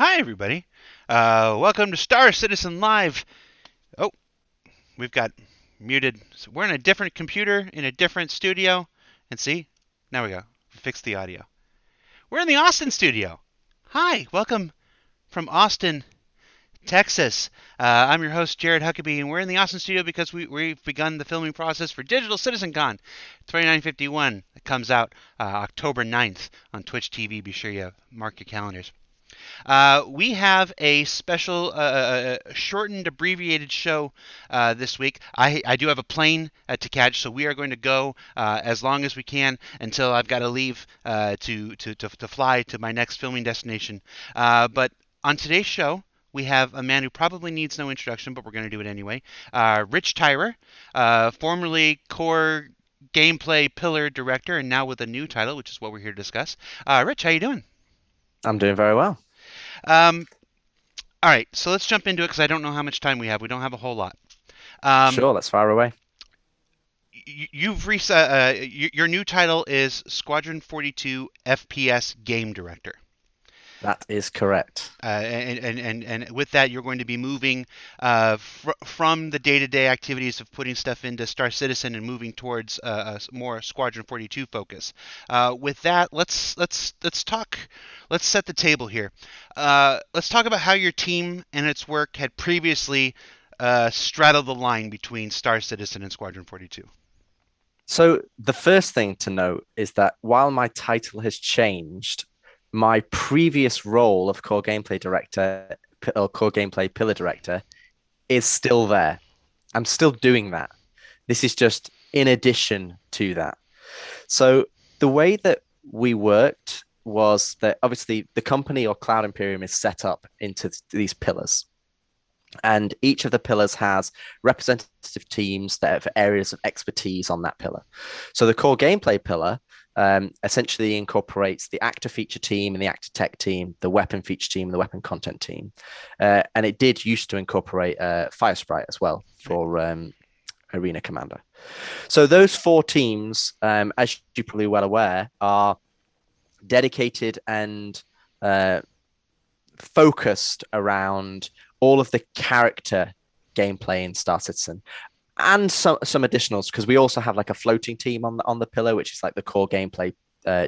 Hi, everybody. Welcome to Star Citizen Live. Oh, we've got muted. So we're in a different computer in a different studio. And see, now we go. Fix the audio. We're in the Austin studio. Hi, welcome from Austin, Texas. I'm your host, Jared Huckabee, and we're in the Austin studio because we've begun the filming process for Digital Citizen Con 2951. It comes out October 9th on Twitch TV. Be sure you mark your calendars. We have a special, shortened, abbreviated show this week. I do have a plane to catch, so we are going to go as long as we can until I've got to leave to fly to my next filming destination. But on today's show, we have a man who probably needs no introduction, but we're going to do it anyway. Rich Tyrer, formerly core gameplay pillar director, and now with a new title, which is what we're here to discuss. Rich, how you doing? I'm doing very well. Um, All right, so let's jump into it because I don't know how much time we have. We don't have a whole lot. Um, Sure, let's fire away. your new title is Squadron 42 FPS Game Director. That is correct. And with that, you're going to be moving from the day-to-day activities of putting stuff into Star Citizen and moving towards a more Squadron 42 focus. With that, let's talk. Let's set the table here. Let's talk about how your team and its work had previously straddled the line between Star Citizen and Squadron 42. So the first thing to note is that while my title has changed, my previous role of core gameplay director or core gameplay pillar director is still there. I'm still doing that. This is just in addition to that. So the way that we worked was that obviously the company or Cloud Imperium is set up into these pillars. And each of the pillars has representative teams that have areas of expertise on that pillar. So the core gameplay pillar essentially incorporates the actor feature team and the actor tech team, the weapon feature team, and the weapon content team. And it did used to incorporate Fire Sprite as well for Arena Commander. So those four teams, as you're probably well aware, are dedicated and focused around all of the character gameplay in Star Citizen and some additionals because we also have like a floating team on the pillar, which is like the core gameplay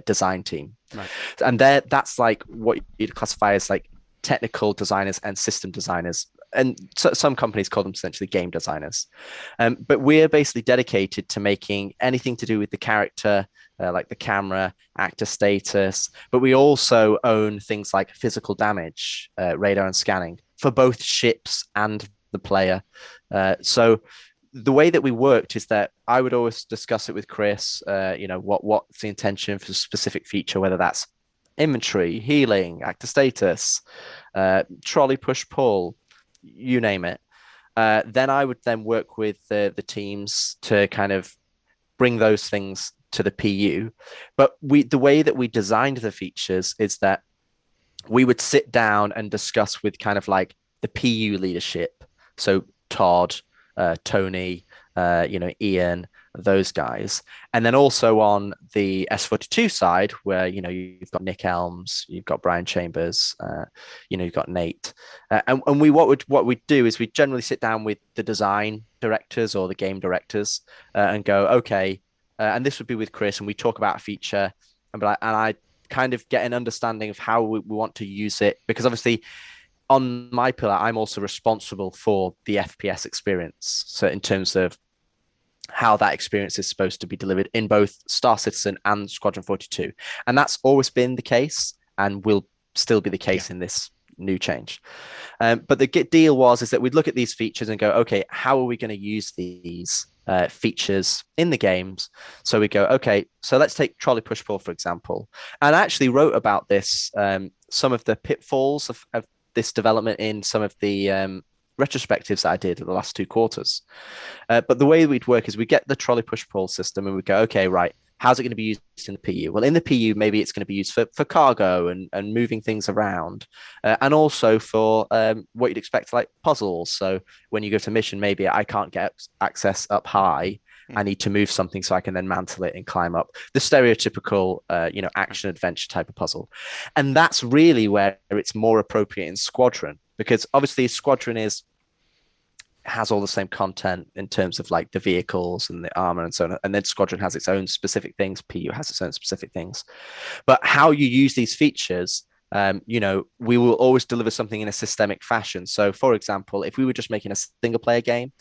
design team, Right. and that's like what you'd classify as like technical designers and system designers. And so, some companies call them essentially game designers. But we're basically dedicated to making anything to do with the character, like the camera, actor status. But we also own things like physical damage, radar and scanning for both ships and the player. So the way that we worked is that I would always discuss it with Chris, what's the intention for a specific feature, whether that's inventory, healing, actor status, trolley push pull, you name it. Then I would then work with the teams to kind of bring those things to the PU. But the way that we designed the features is that we would sit down and discuss with kind of like the PU leadership. So Todd, Tony, Ian, those guys. And then also on the S42 side, where, you've got Nick Elms, you've got Brian Chambers, you've got Nate. And what we do is we generally sit down with the design directors or the game directors and go, okay, and this would be with Chris, and we talk about a feature and I kind of get an understanding of how we want to use it, because obviously on my pillar, I'm also responsible for the FPS experience. So in terms of how that experience is supposed to be delivered in both Star Citizen and Squadron 42. And that's always been the case and will still be the Yeah. case in this new change. But the deal is that we'd look at these features and go, okay, how are we going to use these features in the games? So we go, okay, so let's take trolley push pull, for example. And I actually wrote about this, some of the pitfalls of this development in some of the retrospectives that I did in the last 2 quarters. But the way we'd work is we get the trolley push pull system and we go, okay, right, how's it going to be used in the PU? Well, in the PU, maybe it's going to be used for cargo and moving things around, and also for what you'd expect, like puzzles. So when you go to mission, maybe I can't get access up high. I need to move something so I can then mantle it and climb up. The stereotypical, Right. action adventure type of puzzle. And that's really where it's more appropriate in Squadron, because obviously Squadron has all the same content in terms of like the vehicles and the armor and so on. And then Squadron has its own specific things. PU has its own specific things. But how you use these features, we will always deliver something in a systemic fashion. So, for example, if we were just making a single player game,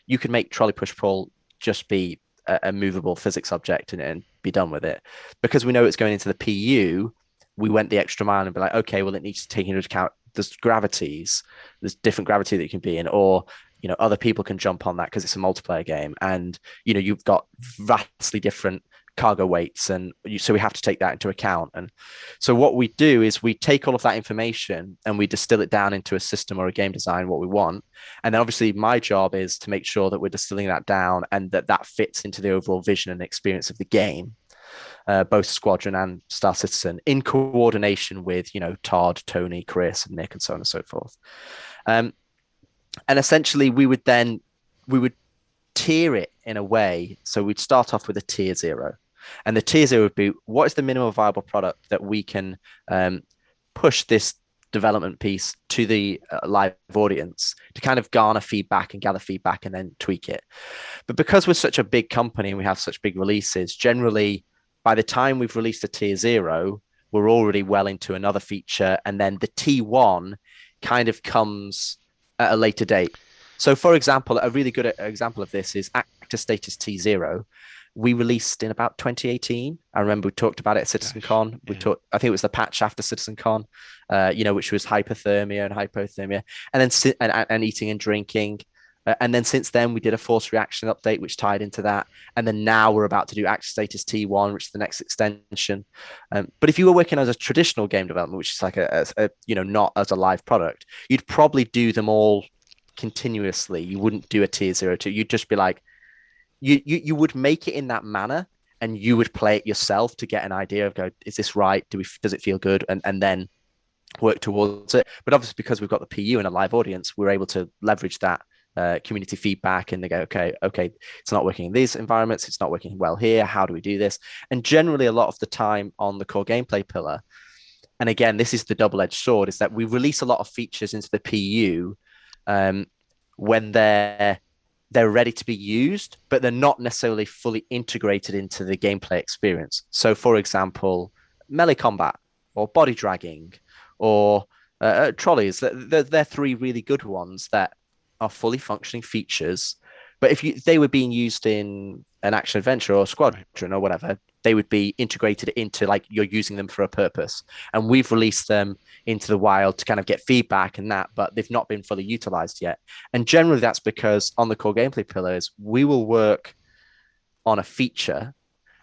you could make trolley push pull just be a movable physics object and be done with it. Because we know it's going into the PU, we went the extra mile and be like, okay, well, it needs to take into account there's gravities, there's different gravity that you can be in, or other people can jump on that because it's a multiplayer game, and you've got vastly different cargo weights, and so we have to take that into account. And so what we do is we take all of that information and we distill it down into a system or a game design what we want. And then obviously my job is to make sure that we're distilling that down and that fits into the overall vision and experience of the game, both Squadron and Star Citizen, in coordination with Todd, Tony, Chris, and Nick, and so on and so forth. um, and essentially we would tier it in a way. So we'd start off with a tier zero. And the tier zero would be, what is the minimum viable product that we can push this development piece to the live audience to kind of garner feedback and gather feedback and then tweak it. But because we're such a big company and we have such big releases, generally by the time we've released a tier zero, we're already well into another feature. And then the T1 kind of comes at a later date. So, for example, a really good example of this is Actor Status T0. We released in about 2018. I remember we talked about it at Gosh. CitizenCon. We Yeah. talked, I think it was the patch after CitizenCon, which was hypothermia and hypothermia, and then and eating and drinking. And then since then, we did a force reaction update, which tied into that. And then now we're about to do Actor Status T1, which is the next extension. But if you were working as a traditional game development, which is like not as a live product, you'd probably do them all continuously. You wouldn't do a tier 0 2. You'd just be like, you would make it in that manner, and you would play it yourself to get an idea of, go, is this right? Does it feel good? And then work towards it. But obviously, because we've got the PU and a live audience, we're able to leverage that community feedback, and they go, okay, it's not working in these environments, it's not working well here. How do we do this? And generally, a lot of the time on the core gameplay pillar, and again, this is the double-edged sword, is that we release a lot of features into the PU um, when they're ready to be used, but they're not necessarily fully integrated into the gameplay experience. So, for example, melee combat or body dragging or trolleys, they're three really good ones that are fully functioning features. But if they were being used in an action adventure or Right. Squadron or whatever, they would be integrated into, like, you're using them for a purpose. And we've released them into the wild to kind of get feedback and that, but they've not been fully utilized yet. And generally, that's because on the core gameplay pillars, we will work on a feature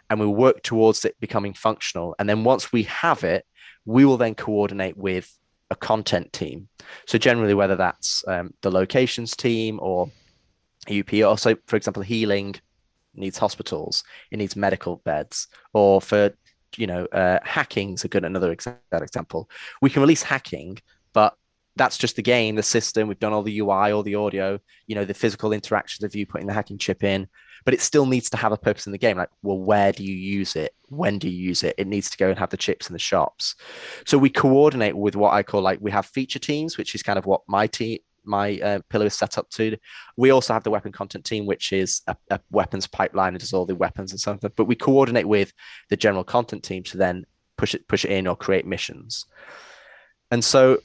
and we'll work towards it becoming functional. And then once we have it, we will then coordinate with a content team. So generally, whether that's the locations team or UP, also, for example, healing needs hospitals, it needs medical beds, or for hacking's a good another example. We can release hacking, but that's just the game, the system. We've done all the UI, all the audio, the physical interactions of you putting the hacking chip in, but it still needs to have a purpose in the game. Like, well, where do you use it? When do you use it? It needs to go and have the chips in the shops. So we coordinate with what I call, like, we have feature teams, which is kind of what my pillar is set up to. We also have the weapon content team, which is a weapons pipeline and does all the weapons and something. But we coordinate with the general content team to then push it in or create missions. And so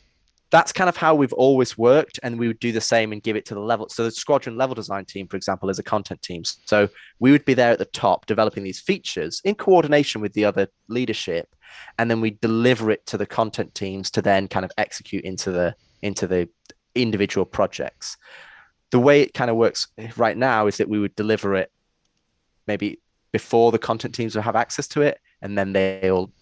that's kind of how we've always worked, and we would do the same and give it to the level. So the Squadron level design team, for example, is a content team. So we would be there at the top developing these features in coordination with the other leadership, and then we deliver it to the content teams to then kind of execute into the individual projects. The way it kind of works right now is that we would deliver it maybe before the content teams will have access to it, and then they'll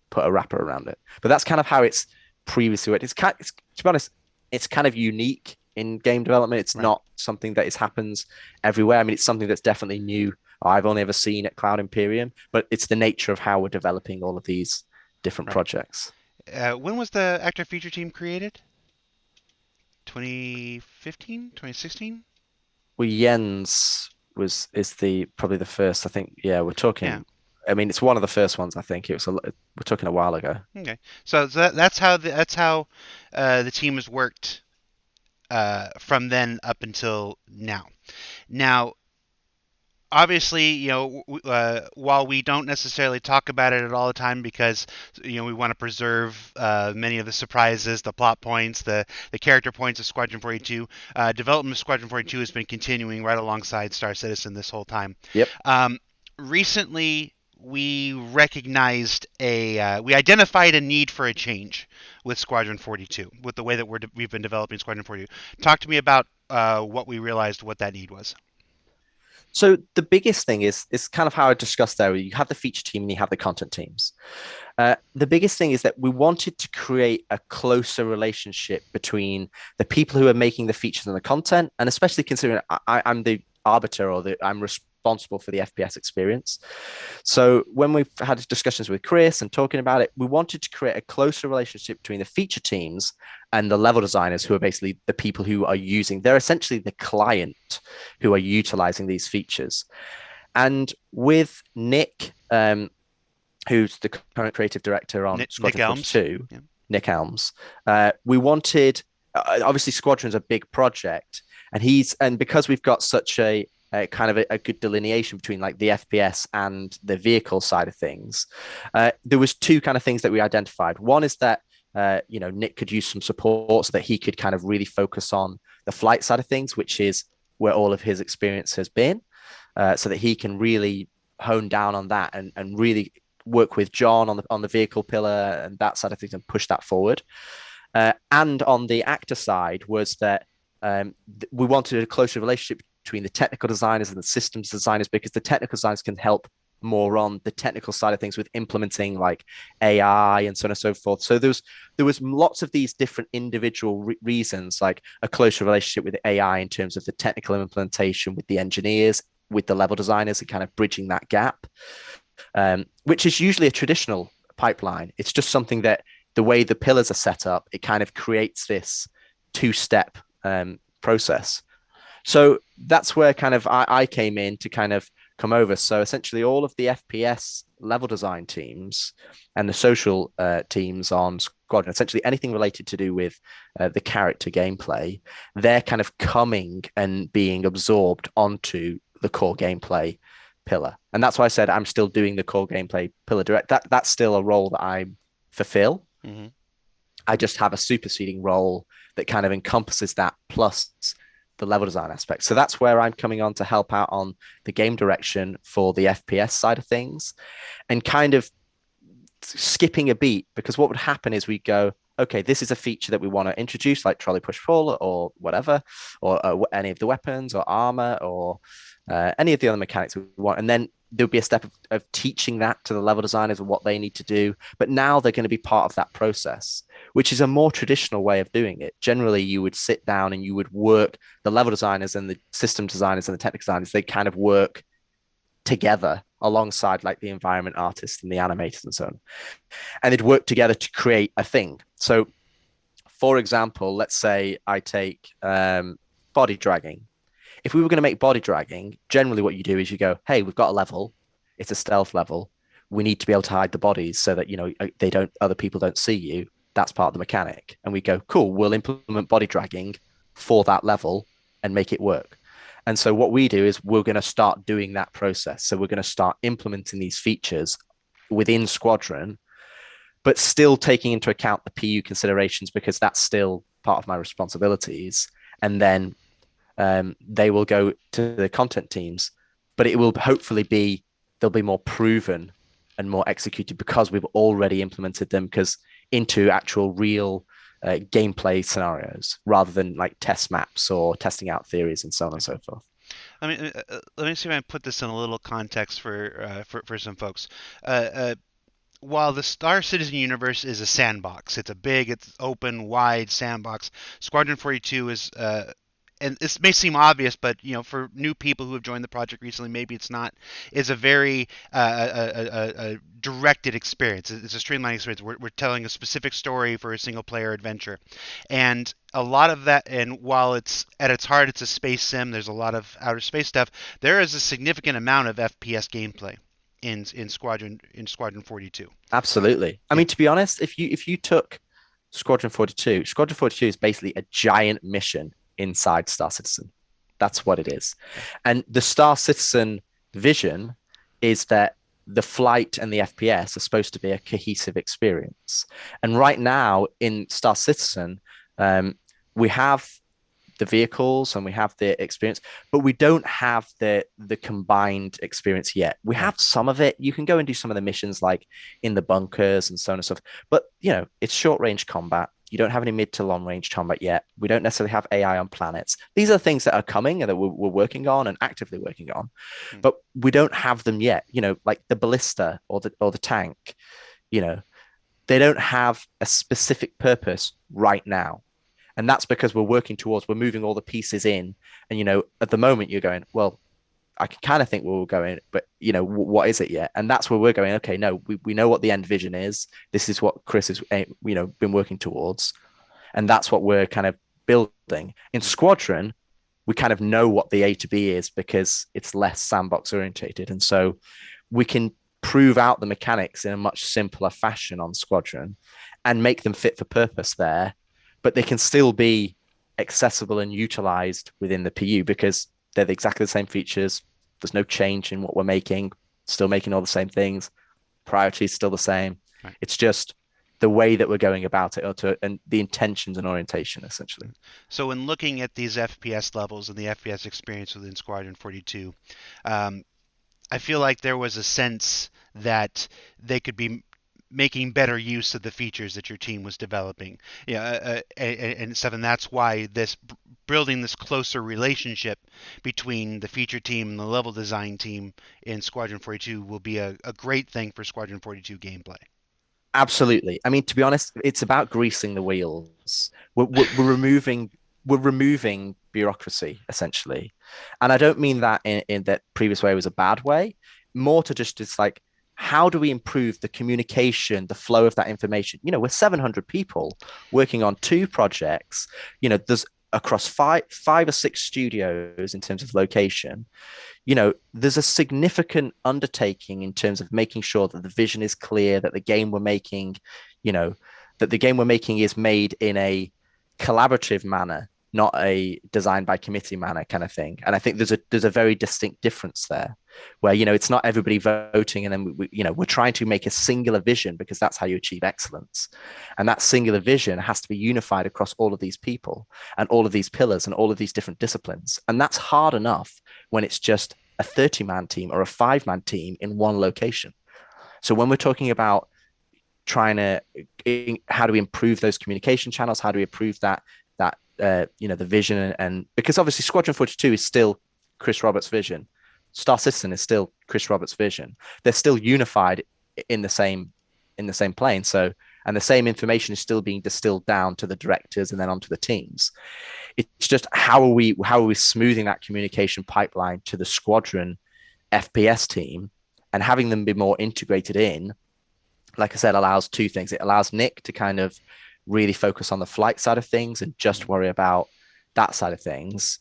put a wrapper around it. But that's kind of how it's previously worked. To be honest, it's kind of unique in game development. It's Right. not something that happens everywhere. I mean, it's something that's definitely new. I've only ever seen at Cloud Imperium, but it's the nature of how we're developing all of these different Right. projects. When was the actor feature team created? 2015? 2016? Well, Jens was is the probably the first. I think. Yeah, we're Yeah. talking. I mean, it's one of the first ones. I think we're talking a while ago. Okay. So that's how the team has worked from then up until now. Now, obviously, while we don't necessarily talk about it at all the time because we want to preserve many of the surprises, the plot points, the character points of Squadron 42. Development of Squadron 42 has been continuing right alongside Star Citizen this whole time. Yep. Um, Recently, we identified a need for a change with Squadron 42, with the way that we've been developing Squadron 42. Talk to me about what we realized what that need was. So the biggest thing is kind of how I discussed there. You have the feature team and you have the content teams. The biggest thing is that we wanted to create a closer relationship between the people who are making the features and the content, and especially considering I'm the arbiter I'm responsible for the FPS experience. So when we've had discussions with Chris and talking about it, we wanted to create a closer relationship between the feature teams and the level designers, who are basically the people who are using. They're essentially the client who are utilizing these features. And with Nick, who's the current creative director on Nick Squadron Elms. 42, Yeah. Nick Elms, we wanted, obviously, Squadron's a big project. And because we've got such a kind of a good delineation between like the FPS and the vehicle side of things, there was two kind of things that we identified. One is that Nick could use some support so that he could kind of really focus on the flight side of things, which is where all of his experience has been, so that he can really hone down on that and really work with John on the vehicle pillar and that side of things and push that forward. And on the actor side was that we wanted a closer relationship between the technical designers and the systems designers, because the technical designers can help more on the technical side of things with implementing like AI and so on and so forth. So there was lots of these different individual reasons, like a closer relationship with AI in terms of the technical implementation with the engineers, with the level designers, and kind of bridging that gap, which is usually a traditional pipeline. It's just something that the way the pillars are set up, it kind of creates this two-step process. So that's where kind of I came in to kind of come over. So essentially, all of the FPS level design teams and the social teams on Squadron, essentially anything related to do with the character gameplay, they're kind of coming and being absorbed onto the core gameplay pillar. And that's why I said I'm still doing the core gameplay pillar direct. That's still a role that I fulfill. Mm-hmm. I just have a superseding role that kind of encompasses that plus the level design aspect. So that's where I'm coming on to help out on the game direction for the FPS side of things, and kind of skipping a beat, because what would happen is we go, okay, this is a feature that we want to introduce, like trolley push pull or whatever, or any of the weapons or armor or any of the other mechanics we want. And then there'll be a step of teaching that to the level designers and what they need to do. But now they're going to be part of that process, which is a more traditional way of doing it. Generally, you would sit down and you would work, the level designers and the system designers and the technical designers, they kind of work together alongside like the environment artists and the animators and so on. And they'd work together to create a thing. So, for example, let's say I take body dragging. If we were going to make body dragging, generally what you do is you go, hey, we've got a level, it's a stealth level. We need to be able to hide the bodies so that other people don't see you. That's part of the mechanic. And we go, cool, we'll implement body dragging for that level and make it work. And so what we do is we're going to start doing that process. So we're going to start implementing these features within Squadron, but still taking into account the PU considerations, because that's still part of my responsibilities. And then they will go to the content teams, but it will hopefully they'll be more proven and more executed because we've already implemented them into actual real gameplay scenarios, rather than like test maps or testing out theories and so on and so forth. Let me see if I can put this in a little context for some folks. Uh, uh, while the Star Citizen universe is a sandbox, it's a big, it's open, wide sandbox. Squadron 42 is and this may seem obvious, but for new people who have joined the project recently, maybe it's not. Is a very a directed experience. It's a streamlined experience. We're telling a specific story for a single player adventure, and a lot of that. And while it's at its heart, it's a space sim. There's a lot of outer space stuff. There is a significant amount of FPS gameplay in Squadron 42. Absolutely. I Yeah. mean, to be honest, if you took Squadron 42 is basically a giant mission inside Star Citizen. That's what it is. Okay. And the Star Citizen vision is that the flight and the FPS are supposed to be a cohesive experience. And right now in Star Citizen, we have the vehicles and we have the experience, but we don't have the combined experience yet. We Right. have some of it. You can go and do some of the missions like in the bunkers and so on and so forth. But it's short range combat. You don't have any mid to long range combat yet. We don't necessarily have AI on planets. These are things that are coming and that we're working on and actively working on, Hmm. but we don't have them yet. Like the ballista or the tank. You know, they don't have a specific purpose right now. And that's because we're moving all the pieces in. And, at the moment you're going, well, I can kind of think where we're going, but, what is it yet? And that's where we're going, okay, no, we know what the end vision is. This is what Chris has, been working towards. And that's what we're kind of building. In Squadron, we kind of know what the A to B is because it's less sandbox orientated. And so we can prove out the mechanics in a much simpler fashion on Squadron and make them fit for purpose there, but they can still be accessible and utilized within the PU because they're exactly the same features. There's no change in what we're making, still making all the same things. Priority is still the same. Right. It's just the way that we're going about it and the intentions and orientation, essentially. So when looking at these FPS levels and the FPS experience within Squadron 42, um, I feel like there was a sense that they could be making better use of the features that your team was developing. Yeah, and stuff, and that's why this building this closer relationship between the feature team and the level design team in Squadron 42 will be a great thing for Squadron 42 gameplay. Absolutely. I mean, to be honest, it's about greasing the wheels. We're removing bureaucracy essentially, and I don't mean that in that previous way was a bad way. More to just it's like how do we improve the communication, the flow of that information? We're 700 people working on two projects. There's across five or six studios in terms of location. There's a significant undertaking in terms of making sure that the vision is clear, that the game we're making, you know, that the game we're making is made in a collaborative manner, not a design by committee manner kind of thing. And I think there's a very distinct difference there, where it's not everybody voting, and then we're trying to make a singular vision because that's how you achieve excellence, and that singular vision has to be unified across all of these people and all of these pillars and all of these different disciplines, and that's hard enough when it's just a 30-man team or a 5-man team in one location. So when we're talking about trying to how do we improve those communication channels, how do we improve the vision, and because obviously Squadron 42 is still Chris Roberts' vision, Star Citizen is still Chris Roberts' vision. They're still unified in the same plane. So, and the same information is still being distilled down to the directors and then onto the teams. It's just how are we smoothing that communication pipeline to the Squadron FPS team and having them be more integrated in. Like I said, allows two things. It allows Nick to kind of really focus on the flight side of things and just worry about that side of things.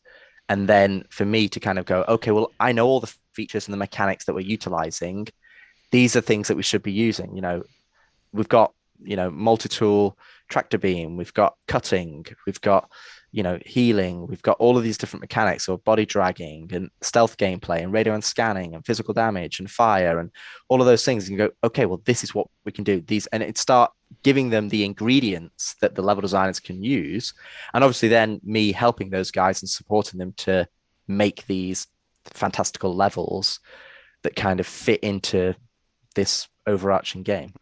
And then for me to kind of go, okay, well, I know all the features and the mechanics that we're utilizing. These are things that we should be using. We've got, multi-tool tractor beam, we've got cutting, we've got, healing, we've got all of these different mechanics or body dragging and stealth gameplay and radio and scanning and physical damage and fire and all of those things. And you go, okay, well, this is what we can do. These, and it start giving them the ingredients that the level designers can use. And obviously then me helping those guys and supporting them to make these fantastical levels that kind of fit into this overarching game.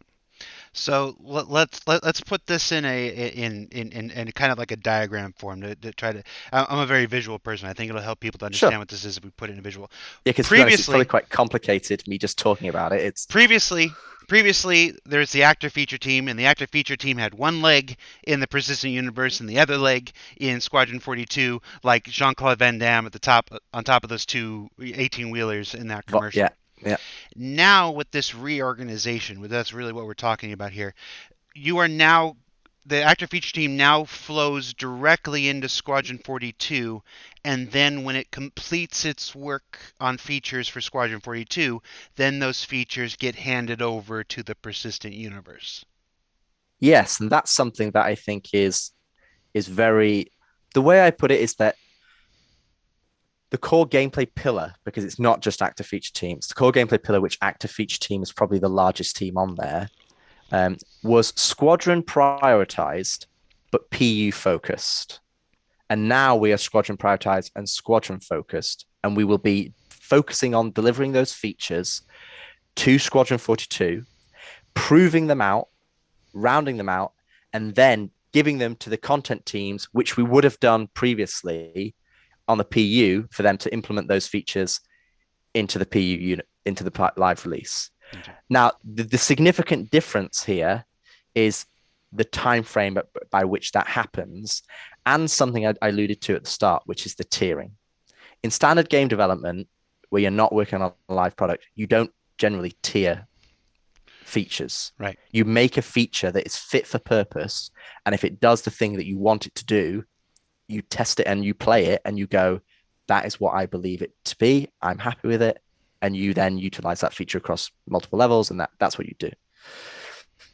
So let's put this in in kind of like a diagram form to try to. I'm a very visual person. I think it'll help people to Sure. understand what this is if we put it in a visual. Yeah, because to be honest, it's probably Previously, quite complicated me just talking about it. It's previously, previously, there's the actor feature team, and the actor feature team had one leg in the persistent universe and the other leg in Squadron 42, like Jean-Claude Van Damme at the top on top of those two 18 wheelers in that yeah, commercial. yeah. Now with this reorganization, that's really what we're talking about here. You are now the actor feature team now flows directly into Squadron 42, and then when it completes its work on features for Squadron 42, then those features get handed over to the persistent universe. Yes, and that's something that I think is very the way I put it is that the core gameplay pillar, because it's not just active feature teams, the core gameplay pillar, which active feature team is probably the largest team on there, was squadron prioritized, but PU focused. And now we are squadron prioritized and squadron focused, and we will be focusing on delivering those features to Squadron 42, proving them out, rounding them out, and then giving them to the content teams, which we would have done previously on the PU for them to implement those features into the PU unit, into the live release. Okay. Now, the significant difference here is the time frame by which that happens, and something I alluded to at the start, which is the tiering. In standard game development, where you're not working on a live product, you don't generally tier features. Right. You make a feature that is fit for purpose, and if it does the thing that you want it to do, you test it and you play it and you go, that is what I believe it to be. I'm happy with it. And you then utilize that feature across multiple levels, and that's what you do.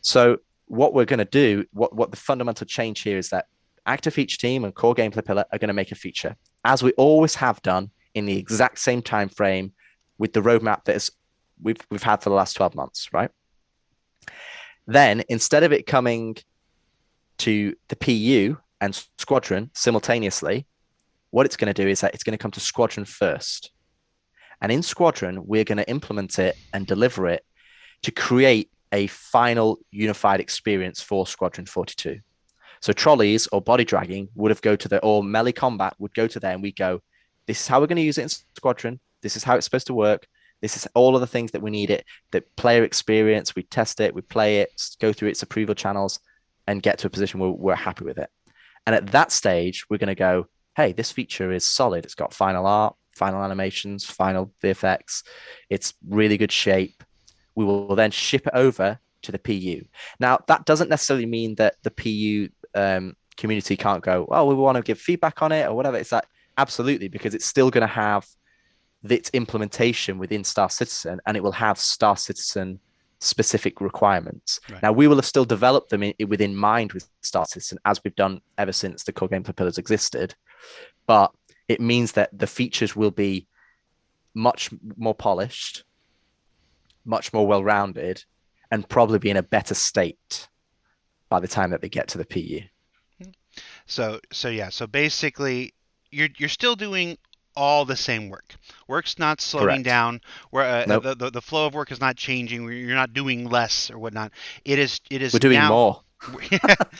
So what we're going to do, what the fundamental change here is that active feature team and core gameplay pillar are going to make a feature, as we always have done, in the exact same time frame with the roadmap that is we've had for the last 12 months, right? Then instead of it coming to the PU and Squadron simultaneously, what it's going to do is that it's going to come to Squadron first. And in Squadron, we're going to implement it and deliver it to create a final unified experience for Squadron 42. So trolleys or body dragging would have go to the, or melee combat would go to there, and we go, this is how we're going to use it in Squadron. This is how it's supposed to work. This is all of the things that we need it, the player experience. We test it, we play it, go through its approval channels, and get to a position where we're happy with it. And at that stage, we're going to go, hey, this feature is solid. It's got final art, final animations, final VFX. It's really good shape. We will then ship it over to the PU. Now, that doesn't necessarily mean that the PU community can't go, well, we want to give feedback on it or whatever. It's like, absolutely, because it's still going to have its implementation within Star Citizen, and it will have Star Citizen specific requirements. Right. Now, we will have still developed them within mind with Star Citizen, as we've done ever since the core gameplay pillars existed. But it means that the features will be much more polished, much more well-rounded, and probably be in a better state by the time that they get to the PU. So yeah. So basically, you're still doing all the same work. Work's not slowing Correct. down. Where Nope. the flow of work is not changing. You're not doing less or whatnot. It We're is doing now. more,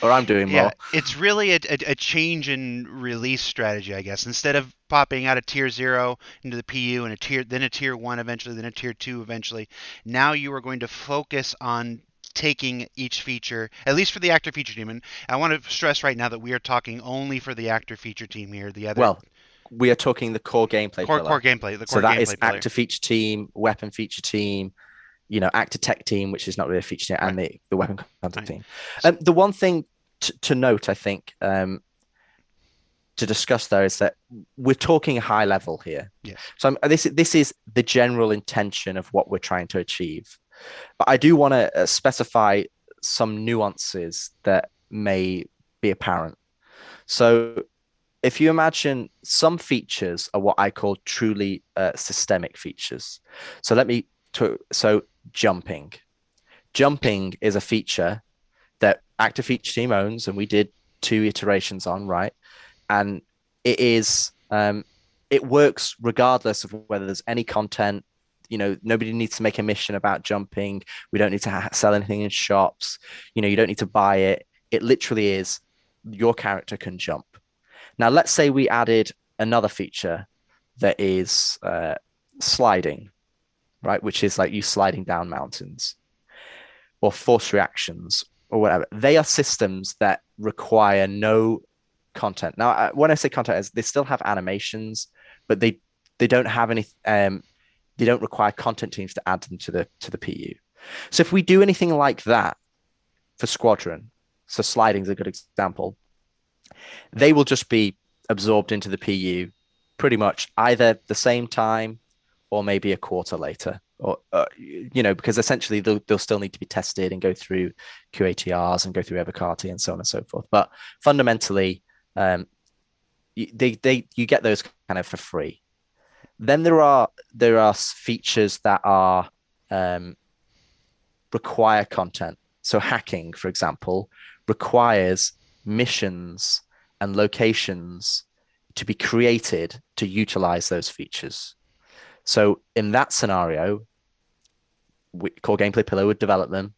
or I'm doing Yeah, more. it's really a change in release strategy, I guess. Instead of popping out a tier zero into the PU and then a tier one eventually, then a tier two eventually, now you are going to focus on taking each feature, at least for the actor feature team. And I want to stress right now that we are talking only for the actor feature team here. The other Well, we are talking the core gameplay core pillar. gameplay, the So core that is gameplay pillar. actor feature team, weapon feature team, actor tech team, which is not really a feature team, Right. and the weapon content Right. team. The one thing to note, I think, to discuss there is that we're talking high level here. Yes. So this is the general intention of what we're trying to achieve. But I do want to specify some nuances that may be apparent. So if you imagine some features are what I call truly systemic features. So so jumping. Jumping is a feature that active feature team owns, and we did 2 iterations on, right? And it is it works regardless of whether there's any content, nobody needs to make a mission about jumping. We don't need to sell anything in shops. You don't need to buy it. It literally is your character can jump. Now, let's say we added another feature that is sliding, right? Which is like you sliding down mountains or force reactions or whatever. They are systems that require no content. Now, when I say content, they still have animations, but they don't have any. They don't require content teams to add them to the PU. So if we do anything like that for Squadron, so sliding is a good example, they will just be absorbed into the PU pretty much either the same time or maybe a quarter later, or because essentially they'll still need to be tested and go through QATRs and go through Evercarty and so on and so forth. But fundamentally, you get those kind of for free. Then there are features that are require content. So hacking, for example, requires missions and locations to be created to utilize those features. So in that scenario, Core Gameplay Pillar would develop them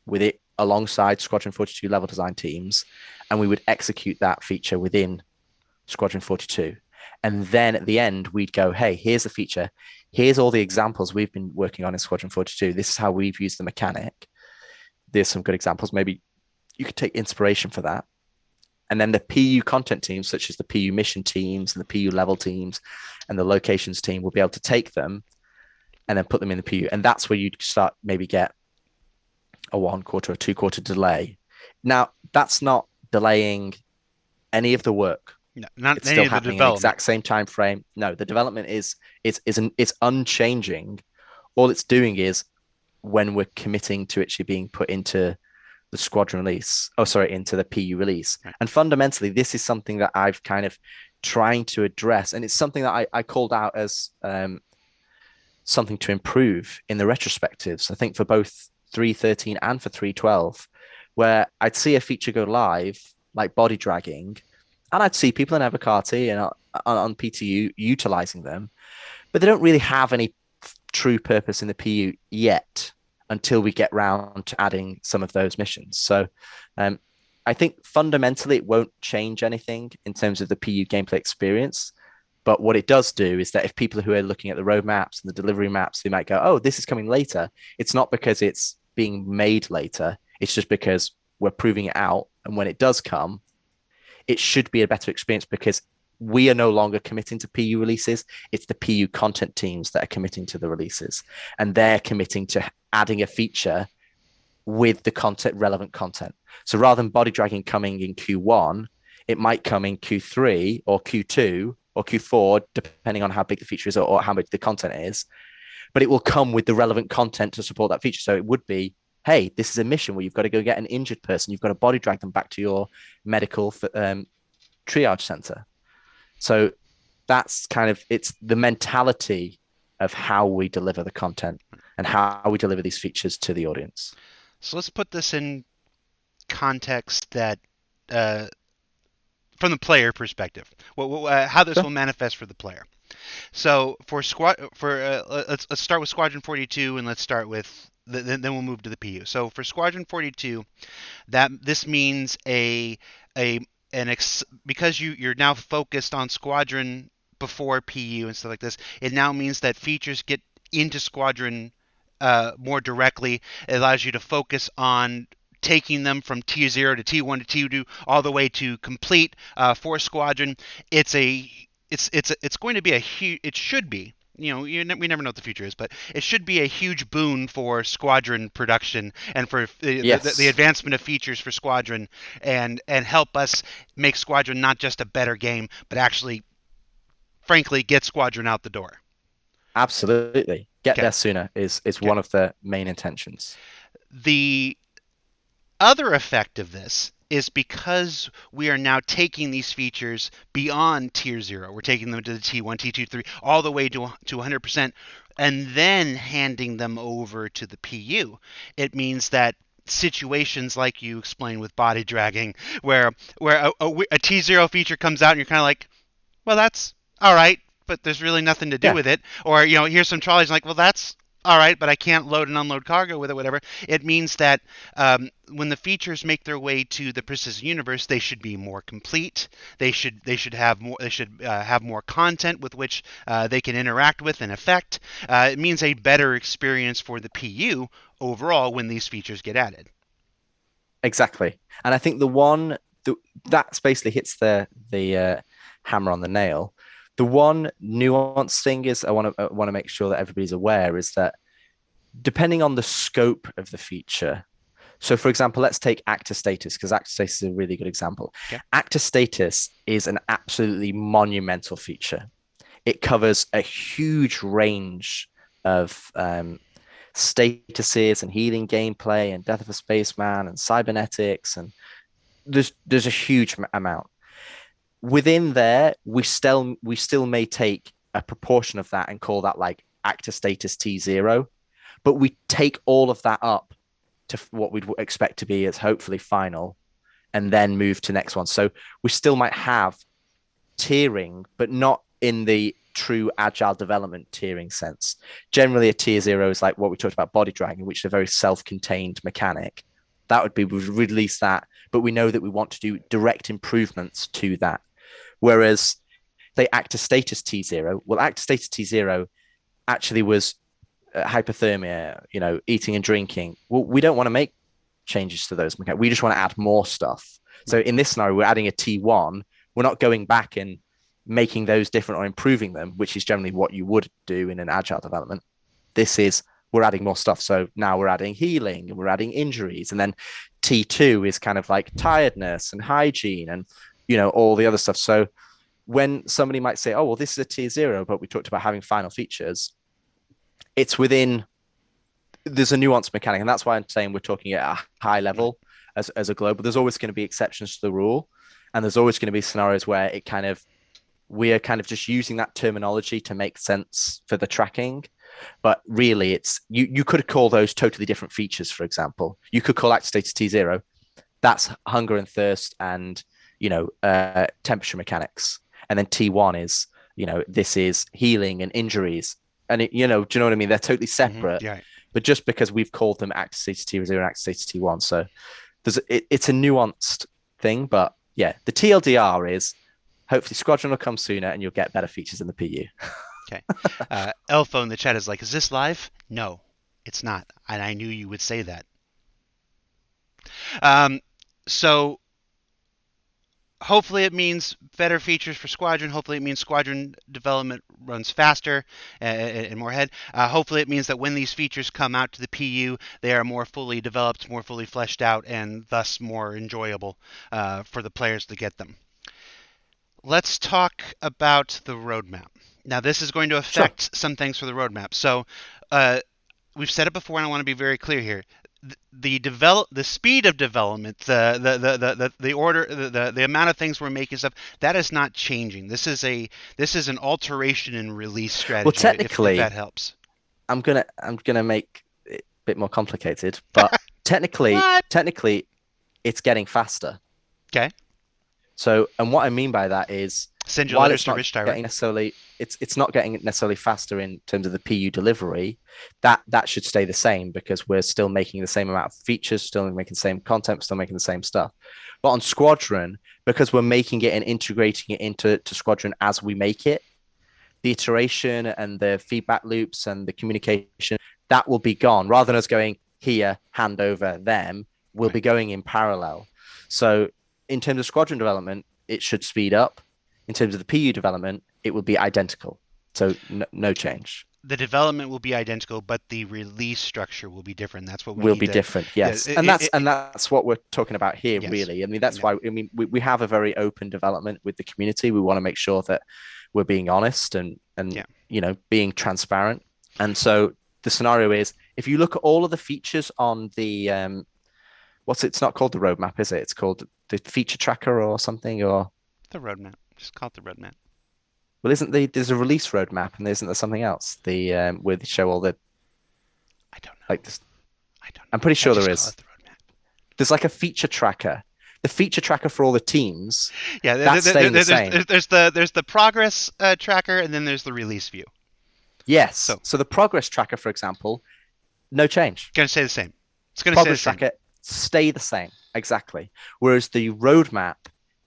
with it alongside Squadron 42 level design teams, and we would execute that feature within Squadron 42. And then at the end, we'd go, hey, here's the feature. Here's all the examples we've been working on in Squadron 42. This is how we've used the mechanic. There's some good examples. Maybe you could take inspiration for that. And then the PU content teams, such as the PU mission teams and the PU level teams and the locations team, will be able to take them and then put them in the PU. And that's where you'd start maybe get a 1 quarter or 2 quarter delay. Now, that's not delaying any of the work. No, not It's any still of the happening in the development. exact same time frame. No, the development is it's unchanging. All it's doing is when we're committing to actually being put into the Squadron release, into the PU release. Right. And fundamentally, this is something that I've kind of trying to address. And it's something that I called out as something to improve in the retrospectives, I think for both 3.13 and for 3.12, where I'd see a feature go live, like body dragging, and I'd see people in Evercarty and on PTU utilizing them, but they don't really have any true purpose in the PU yet until we get round to adding some of those missions. So I think fundamentally it won't change anything in terms of the PU gameplay experience. But what it does do is that if people who are looking at the roadmaps and the delivery maps, they might go, oh, this is coming later. It's not because it's being made later. It's just because we're proving it out. And when it does come, it should be a better experience because we are no longer committing to PU releases. It's the PU content teams that are committing to the releases. And they're committing to adding a feature with the relevant content. So rather than body dragging coming in Q1, it might come in Q3 or Q2 or Q4, depending on how big the feature is or how much the content is. But it will come with the relevant content to support that feature. So it would be, hey, this is a mission where you've got to go get an injured person. You've got to body drag them back to your medical triage center. So that's kind of, it's the mentality of how we deliver the content and how we deliver these features to the audience. So let's put this in context that from the player perspective, how this will manifest for the player. So let's start with Squadron 42 and let's start with then we'll move to the PU. So for Squadron 42, this means because you're now focused on Squadron before PU and stuff like this, it now means that features get into Squadron more directly. It allows you to focus on taking them from Tier 0 to T1 to T2 all the way to complete for Squadron. It's going to be a huge, it should be, we never know what the future is, but it should be a huge boon for Squadron production and for the advancement of features for Squadron and help us make Squadron not just a better game, but actually, frankly, get Squadron out the door. Absolutely. Get there sooner is one of the main intentions. The other effect of this is because we are now taking these features beyond Tier 0. We're taking them to the T1, T2, 3, all the way to 100%, and then handing them over to the PU. It means that situations like you explained with body dragging, where a T0 feature comes out and you're kind of like, well, that's all right. but there's really nothing to do Yeah, with it. Or, here's some trolleys, like, well, that's all right, but I can't load and unload cargo with it, whatever. It means that when the features make their way to the Precision Universe, they should be more complete. They should have more. They should have more content with which they can interact with and affect. It means a better experience for the PU overall when these features get added. exactly. And I think that basically hits the hammer on the nail. The one nuance thing is I want to make sure that everybody's aware is that depending on the scope of the feature. So, for example, let's take actor status because actor status is a really good example. Okay. Actor status is an absolutely monumental feature. It covers a huge range of statuses and healing gameplay and Death of a Spaceman and cybernetics, and there's a huge amount within there. We still may take a proportion of that and call that like actor status T0, but we take all of that up to what we'd expect to be as hopefully final, and then move to next one. So we still might have tiering, but not in the true agile development tiering sense. Generally, a tier zero is like what we talked about body dragging, which is a very self-contained mechanic. That would be we release that, but we know that we want to do direct improvements to that. Whereas they actor status T0, well, actor status T0 actually was hypothermia, eating and drinking. Well, we don't want to make changes to those mechanics. We just want to add more stuff. So in this scenario, we're adding a T1. We're not going back and making those different or improving them, which is generally what you would do in an agile development. This is we're adding more stuff. So now we're adding healing and we're adding injuries. And then T2 is kind of like tiredness and hygiene and, all the other stuff. So when somebody might say, oh, well, this is a tier zero, but we talked about having final features, it's within, there's a nuanced mechanic. And that's why I'm saying we're talking at a high level as a global. There's always going to be exceptions to the rule. And there's always going to be scenarios where we are kind of just using that terminology to make sense for the tracking. But really, it's you could call those totally different features. For example, you could call active status T0. That's hunger and thirst and temperature mechanics. And then T1 is this is healing and injuries. And do you know what I mean? They're totally separate. Yeah. But just because we've called them active status T0 and active status T1, so it's a nuanced thing. But yeah, the TLDR is hopefully Squadron will come sooner and you'll get better features in the PU. Okay. Elfo in the chat is like, is this live? No, it's not. And I knew you would say that. So hopefully it means better features for Squadron. Hopefully it means Squadron development runs faster and more ahead. Hopefully it means that when these features come out to the PU, they are more fully developed, more fully fleshed out, and thus more enjoyable for the players to get them. Let's talk about the roadmap. Now, this is going to affect some things for the roadmap. So, we've said it before, and I want to be very clear here. The speed of development, the order, the amount of things we're making stuff, that is not changing. This is an alteration in release strategy. Well, technically, if that helps. I'm gonna make it a bit more complicated, but technically, it's getting faster. Okay. So, and what I mean by that is, Send your while letters it's to not Rich Tyrer. getting necessarily, it's not getting necessarily faster in terms of the PU delivery. That should stay the same because we're still making the same amount of features, still making the same content, still making the same stuff. But on Squadron, because we're making it and integrating it into Squadron as we make it, the iteration and the feedback loops and the communication that will be gone. Rather than us going here, hand over them, we'll be going in parallel. So in terms of Squadron development, it should speed up. In terms of the PU development, it will be identical. So no change. The development will be identical, but the release structure will be different. That's what we will need be to, different. Yes, yeah, and that's what we're talking about here. Yes. Really, I mean, that's why we have a very open development with the community. We want to make sure that we're being honest and being transparent. And so the scenario is, if you look at all of the features on the it's not called the roadmap, is it? It's called the feature tracker or something, or the roadmap. Just call it the roadmap. Well, there's a release roadmap, and isn't there something else? The where they show all the. I don't know. Like this. I don't know. I'm pretty sure there call is. it the roadmap. There's like a feature tracker the feature tracker for all the teams, Yeah, that's staying the same. there's the progress tracker, and then there's the release view. Yes. So So the progress tracker, for example, no change. gonna stay the same. It's gonna stay the Progress same. tracker stay the same. Exactly. Whereas the roadmap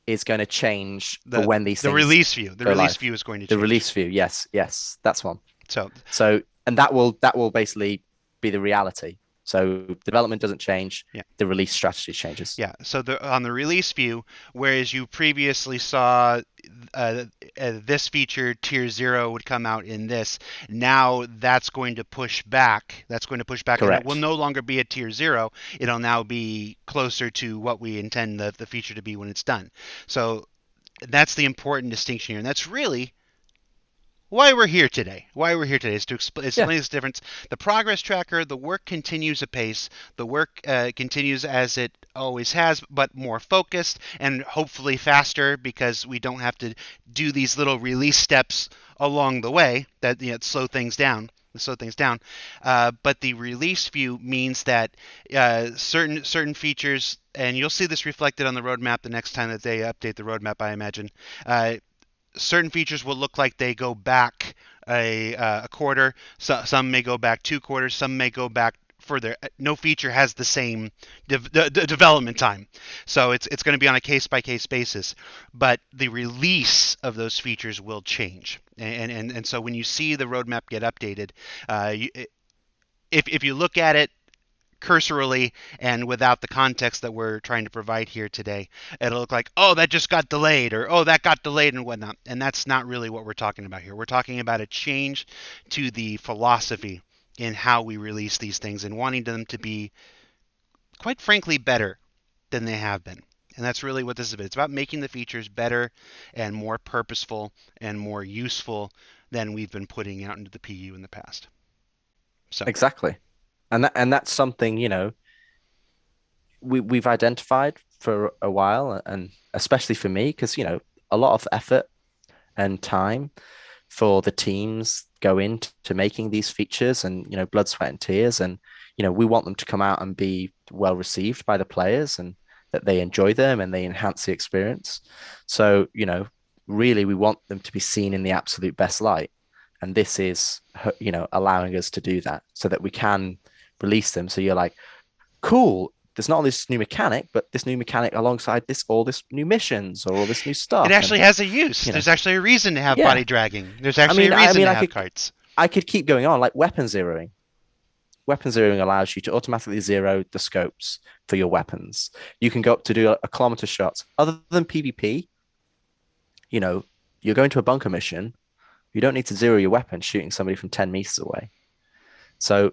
is going to change for The when these the things release view. The go release live. view is going to The change. release view, yes, yes, that's one. So So, and that will basically be the reality. So development doesn't change, yeah. the release strategy changes. Yeah, so on the release view, whereas you previously saw this feature tier 0 would come out in this, now that's going to push back. That's going to push back, and it will Correct. no longer be a tier 0. It'll now be closer to what we intend the feature to be when it's done. So that's the important distinction here, and that's really why we're here today. Why we're here today is to Yeah, explain this difference. The progress tracker, the work continues apace. The work continues as it always has, but more focused and hopefully faster because we don't have to do these little release steps along the way that slow things down. Slow things down, but the release view means that certain features, and you'll see this reflected on the roadmap the next time that they update the roadmap, I imagine. Certain features will look like they go back a quarter. So, some may go back 2 quarters. Some may go back further. No feature has the same development time, so it's going to be on a case by case basis. But the release of those features will change, and so when you see the roadmap get updated, if you look at it cursorily and without the context that we're trying to provide here today, it'll look like, oh, that just got delayed, or oh, that got delayed and whatnot. And that's not really what we're talking about here. We're talking about a change to the philosophy in how we release these things and wanting them to be, quite frankly, better than they have been. And that's really what this is about. It's about making the features better and more purposeful and more useful than we've been putting out into the PU in the past. So, exactly. And that's something, we've identified for a while, and especially for me, because a lot of effort and time for the teams go into making these features, and blood, sweat, and tears, and we want them to come out and be well received by the players, and that they enjoy them and they enhance the experience. So really we want them to be seen in the absolute best light, and this is allowing us to do that so that we can release them. So you're like, cool, there's not this new mechanic, but this new mechanic alongside all this new missions or all this new it stuff. And actually has a use. you know, There's actually a reason to have yeah. body dragging. There's I actually mean, a I reason mean, to I have could carts. I could keep going on, like weapon zeroing. Weapon zeroing allows you to automatically zero the scopes for your weapons. You can go up to do a kilometer shots. Other than PvP, you know, you're going to a bunker mission. You don't need to zero your weapon shooting somebody from 10 meters away. So,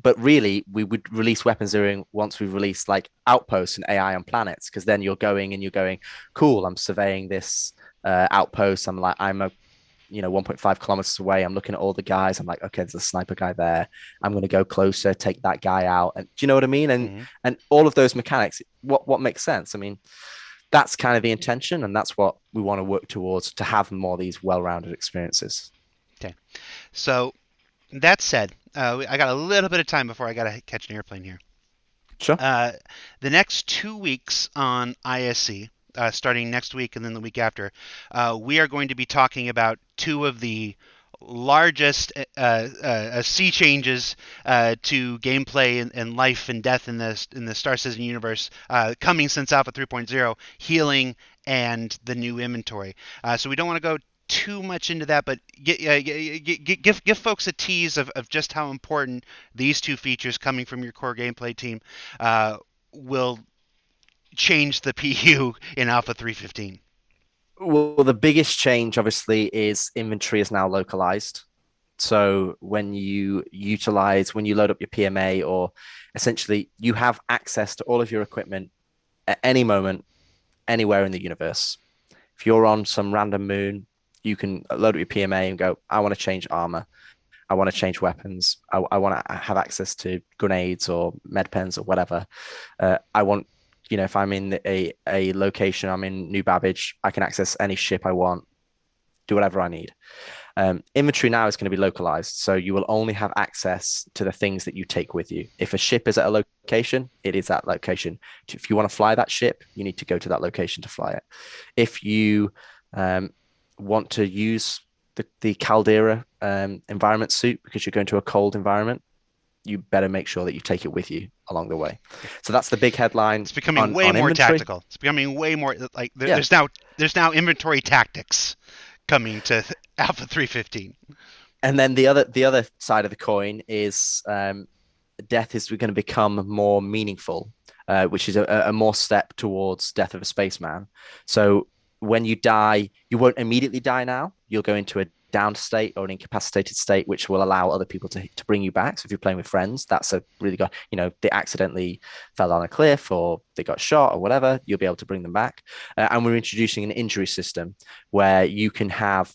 but really, we would release weapon zeroing once we've released like outposts and AI on planets, because then you're going, cool, I'm surveying this outpost. I'm 1.5 kilometers away. I'm looking at all the guys. I'm like, okay, there's a sniper guy there. I'm going to go closer, take that guy out. And do you know what I mean? And Mm-hmm. and all of those mechanics, what makes sense? I mean, that's kind of the intention, and that's what we want to work towards, to have more of these well-rounded experiences. Okay. So that said, I got a little bit of time before I got to catch an airplane here. Sure. Uh, the next 2 weeks on ISC, starting next week and then the week after, we are going to be talking about two of the largest sea changes to gameplay and life and death in the Star Citizen universe coming since Alpha 3.0, healing and the new inventory. So we don't want to go too much into that, but give folks a tease of just how important these two features coming from your core gameplay team uh, will change the PU in Alpha 3.15. Well, the biggest change, obviously, is inventory is now localized. So when you load up your PMA, or essentially you have access to all of your equipment at any moment, anywhere in the universe. If you're on some random moon, you can load up your PMA and go, I want to change armor. I want to change weapons. I want to have access to grenades or med pens or whatever. I want, if I'm in a location, I'm in New Babbage, I can access any ship I want, do whatever I need. Inventory now is going to be localized, so you will only have access to the things that you take with you. If a ship is at a location, it is that location. If you want to fly that ship, you need to go to that location to fly it. If you want to use the Caldera environment suit because you're going to a cold environment, you better make sure that you take it with you along the way. So that's the big headline It's becoming way on more inventory. tactical. It's becoming way more like Yeah. there's now inventory tactics coming to Alpha 315. And then the other side of the coin is death is going to become more meaningful, which is a more step towards Death of a Spaceman. So when you die, you won't immediately die now. You'll go into a downed state or an incapacitated state, which will allow other people to bring you back. So if you're playing with friends, that's a really good, they accidentally fell on a cliff or they got shot or whatever, you'll be able to bring them back. And we're introducing an injury system where you can have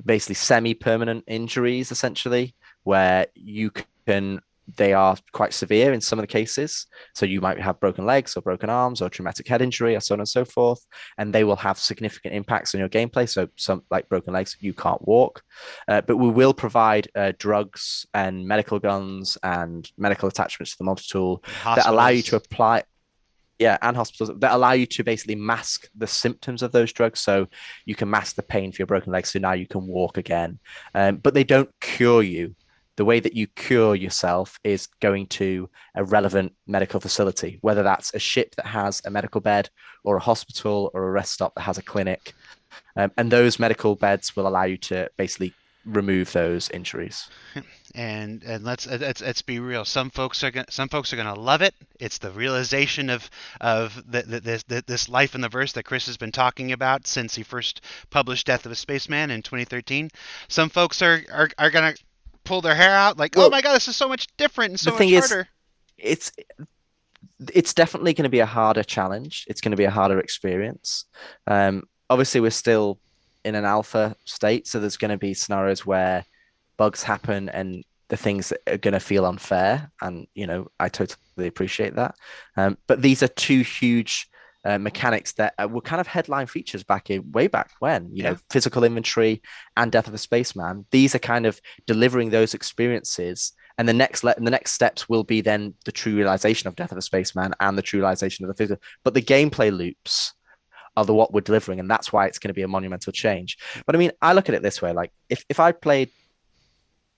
basically semi-permanent injuries, essentially, where you can they are quite severe in some of the cases. So you might have broken legs or broken arms or traumatic head injury or so on and so forth, and they will have significant impacts on your gameplay. So some like broken legs, you can't walk, but we will provide drugs and medical guns and medical attachments to the multi-tool And that allow you to hospitals. apply. Yeah, and hospitals that allow you to basically mask the symptoms of those drugs. So you can mask the pain for your broken legs. So now you can walk again. But they don't cure you. The way that you cure yourself is going to a relevant medical facility, whether that's a ship that has a medical bed or a hospital or a rest stop that has a clinic. And those medical beds will allow you to basically remove those injuries. And let's be real. Some folks are gonna love it. It's the realization of this life in the verse that Chris has been talking about since he first published Death of a Spaceman in 2013. Some folks are gonna pull their hair out like, oh Well, my god, this is so much different and the so much thing is, harder. it's it's definitely going to be a harder challenge. It's going to be a harder experience. Obviously, we're still in an alpha state, so there's going to be scenarios where bugs happen and the things that are going to feel unfair. And I totally appreciate that. But these are two huge mechanics that were kind of headline features way back when. Yeah. Physical inventory and Death of a Spaceman. These are kind of delivering those experiences and the next steps will be then the true realization of Death of a Spaceman and the true realization of the physical. But the gameplay loops are what we're delivering, and that's why it's going to be a monumental change. But I mean, I look at it this way: like if I played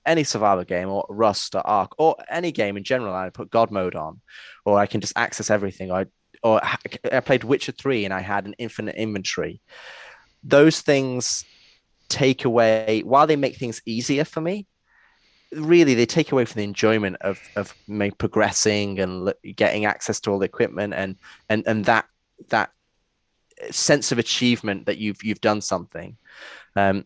any survival game or Rust or Ark or any game in general, and I put God mode on, or I can just access everything, or I played Witcher 3 and I had an infinite inventory. Those things take away, while they make things easier for me, really they take away from the enjoyment of me progressing and getting access to all the equipment and that sense of achievement that you've done something. And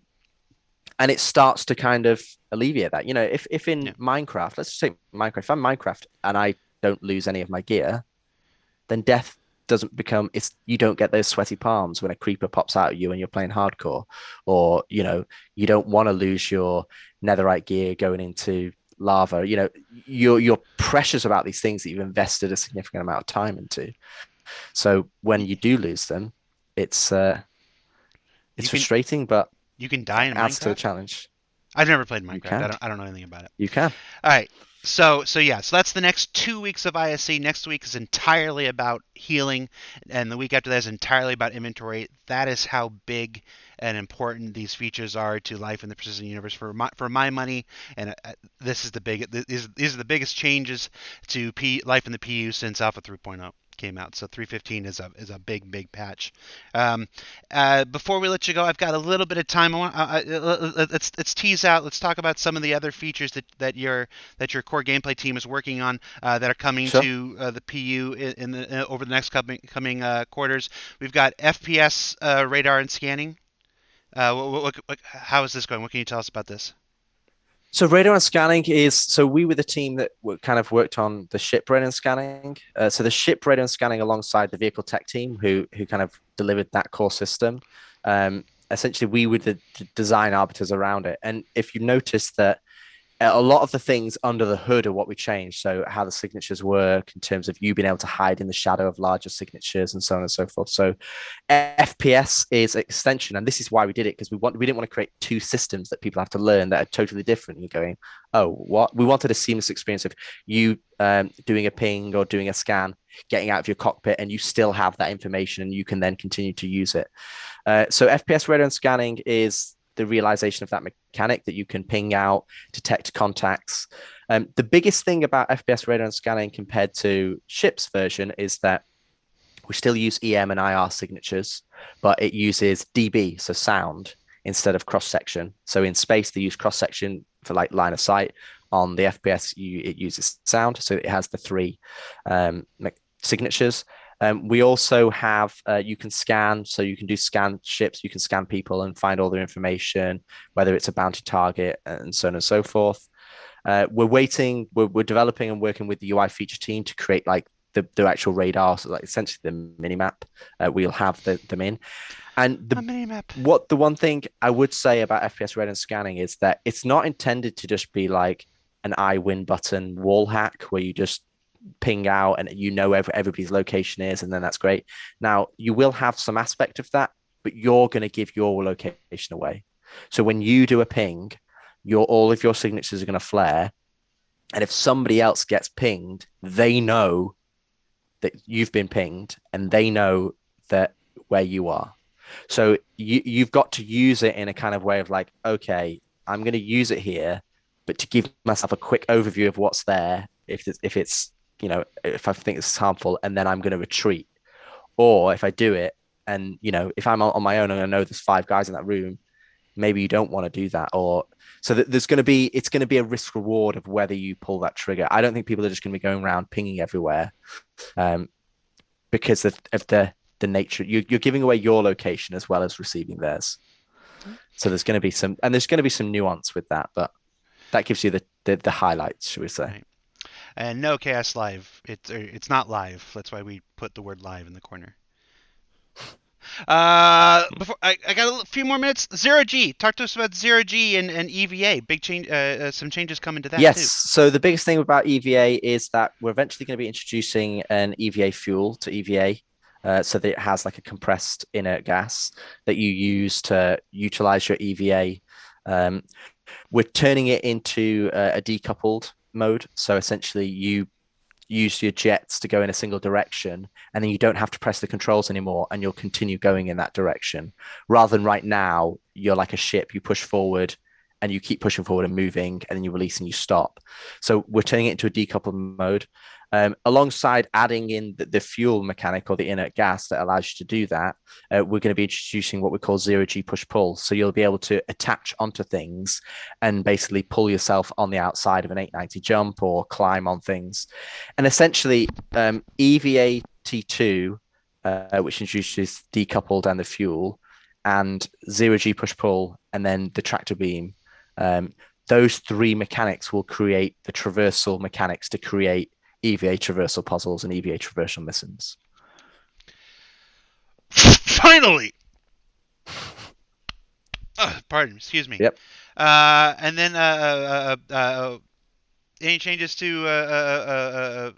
it starts to kind of alleviate that. If in Yeah. Minecraft, let's just say Minecraft, if I'm Minecraft and I don't lose any of my gear, then death doesn't become it's you don't get those sweaty palms when a creeper pops out at you and you're playing hardcore, or you don't want to lose your netherite gear going into lava. You're precious about these things that you've invested a significant amount of time into. So when you do lose them, it's You it's can frustrating, but you can die in adds to the Minecraft. challenge. I've never played You Minecraft. can, I don't know anything about it. you can. All right. So yeah, so that's the next 2 weeks of ISC. Next week is entirely about healing, and the week after that is entirely about inventory. That is how big and important these features are to life in the Precision Universe for my money. And this is these are the biggest changes to life in the PU since Alpha 3.0 came out. So 315 is a big patch. Um, Before we let you go, I've got a little bit of time. Let's tease out. Let's talk about some of the other features that your core gameplay team is working on that are coming Sure. to the PU over the next coming quarters. We've got FPS radar and scanning. How is this going? What can you tell us about this? So radar and scanning is so we were the team that kind of worked on the ship radar and scanning. So the ship radar and scanning alongside the vehicle tech team who kind of delivered that core system. Essentially, we were the design arbiters around it. And if you notice that a lot of the things under the hood are what we changed. So how the signatures work in terms of you being able to hide in the shadow of larger signatures and so on and so forth. So FPS is extension, and this is why we did it because we didn't want to create two systems that people have to learn that are totally different. You're going, oh, what? We wanted a seamless experience of you doing a ping or doing a scan, getting out of your cockpit, and you still have that information, and you can then continue to use it. So FPS radar scanning is the realization of that mechanic that you can ping out, detect contacts. The biggest thing about FPS radar scanning compared to ship's version is that we still use EM and IR signatures, but it uses dB, so sound, instead of cross section. So in space, they use cross section for like line of sight. On the FPS, it uses sound, so it has the three signatures. We also have you can scan, so you can do scan ships, you can scan people and find all their information, whether it's a bounty target and so on and so forth. We're developing and working with the UI feature team to create like the actual radar, so like essentially the mini map. We'll have them in. And A mini map. the one thing I would say about FPS radar scanning is that it's not intended to just be like an I win button wall hack where you just ping out and you know where everybody's location is, and then that's great. Now you will have some aspect of that, but you're going to give your location away. So when you do a ping, all of your signatures are going to flare, and if somebody else gets pinged, they know that you've been pinged, and they know that where you are. So you've got to use it in a kind of way of like, okay, I'm going to use it here, but to give myself a quick overview of what's there, if it's if I think it's harmful, and then I'm going to retreat. Or if I do it, and if I'm on my own and I know there's five guys in that room, maybe you don't want to do that. Or so that it's going to be a risk reward of whether you pull that trigger. I don't think people are just going to be going around pinging everywhere, um, because of the nature. You're giving away your location as well as receiving theirs. So there's going to be some nuance with that, but that gives you the highlights, should we say? Right. And no chaos live. It's not live. That's why we put the word live in the corner. Before I got a few more minutes. Zero G. Talk to us about Zero G and EVA. Big change. Some changes coming to that Yes. too. So the biggest thing about EVA is that we're eventually going to be introducing an EVA fuel to EVA. So that it has like a compressed inert gas that you use to utilize your EVA. We're turning it into a decoupled mode. So essentially, you use your jets to go in a single direction, and then you don't have to press the controls anymore, and you'll continue going in that direction. Rather than right now, you're like a ship, you push forward and you keep pushing forward and moving, and then you release and you stop. So we're turning it into a decoupled mode. Alongside adding in the fuel mechanic or the inert gas that allows you to do that, we're going to be introducing what we call zero G push pull. So you'll be able to attach onto things and basically pull yourself on the outside of an 890 jump or climb on things. And essentially, EVA T2, which introduces decoupled and the fuel, and zero G push pull, and then the tractor beam. Those three mechanics will create the traversal mechanics to create EVA traversal puzzles and EVA traversal missions. Finally. Pardon. Excuse me. Yep. And then any changes to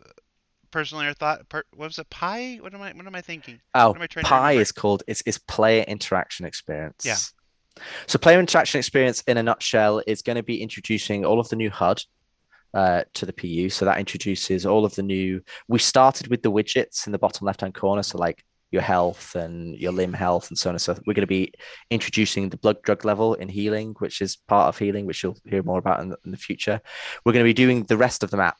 personal air thought? What was it? Pi? What am I thinking? What Oh, am I trying to Pi remember? is called it's player interaction Yeah. experience. So player interaction experience in a nutshell is going to be introducing all of the new HUD to the PU. So that introduces all of the new. We started with the widgets in the bottom left hand corner. So like your health and your limb health and so on and so forth. We're going to be introducing the blood drug level in healing, which is part of healing, which you'll hear more about in the future. We're going to be doing the rest of the map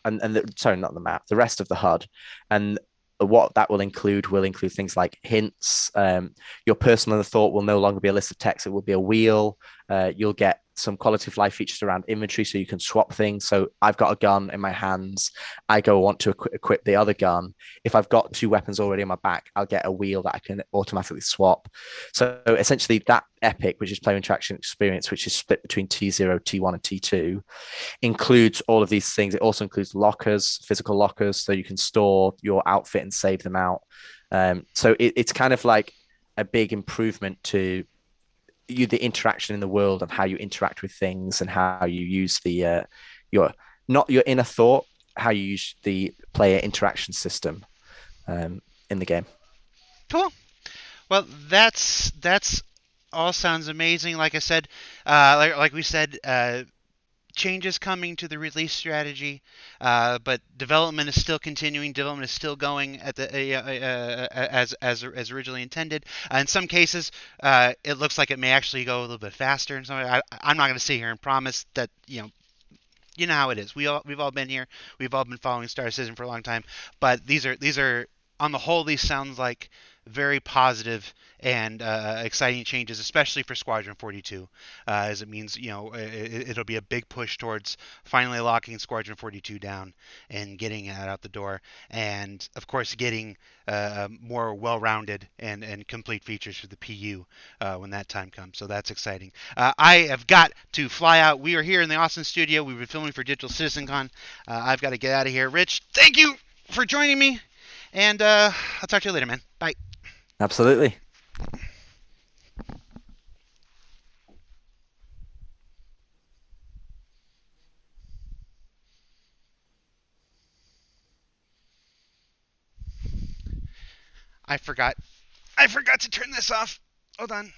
sorry, not the map, the rest of the HUD. And what that will include things like hints. Your personal thought will no longer be a list of text; it will be a wheel. You'll get some quality of life features around inventory, so you can swap things. So I've got a gun in my hands. I want to equip the other gun. If I've got two weapons already on my back, I'll get a wheel that I can automatically swap. So essentially, that epic, which is player interaction experience, which is split between T0, T1, and T2, includes all of these things. It also includes lockers, physical lockers, so you can store your outfit and save them out. So it's kind of like a big improvement to the interaction in the world and how you interact with things and how you use your not your inner thought, how you use the player interaction system in the game. Cool. Well, that's all sounds amazing. Like I said, like we said, changes coming to the release strategy, but development is still continuing. Development is still going at the as originally intended. In some cases, it looks like it may actually go a little bit faster. And so I'm not going to sit here and promise that you know how it is. We've all been here. We've all been following Star Citizen for a long time. But these are on the whole, these sounds like very positive and exciting changes, especially for Squadron 42, as it means it'll be a big push towards finally locking Squadron 42 down and getting it out the door, and of course getting more well-rounded and complete features for the PU when that time comes. So that's exciting. I have got to fly out. We are here in the Austin studio. We've been filming for Digital Citizen Con. I've got to get out of here. Rich, thank you for joining me. And I'll talk to you later, man. Bye. Absolutely. I forgot. I forgot to turn this off. Hold on.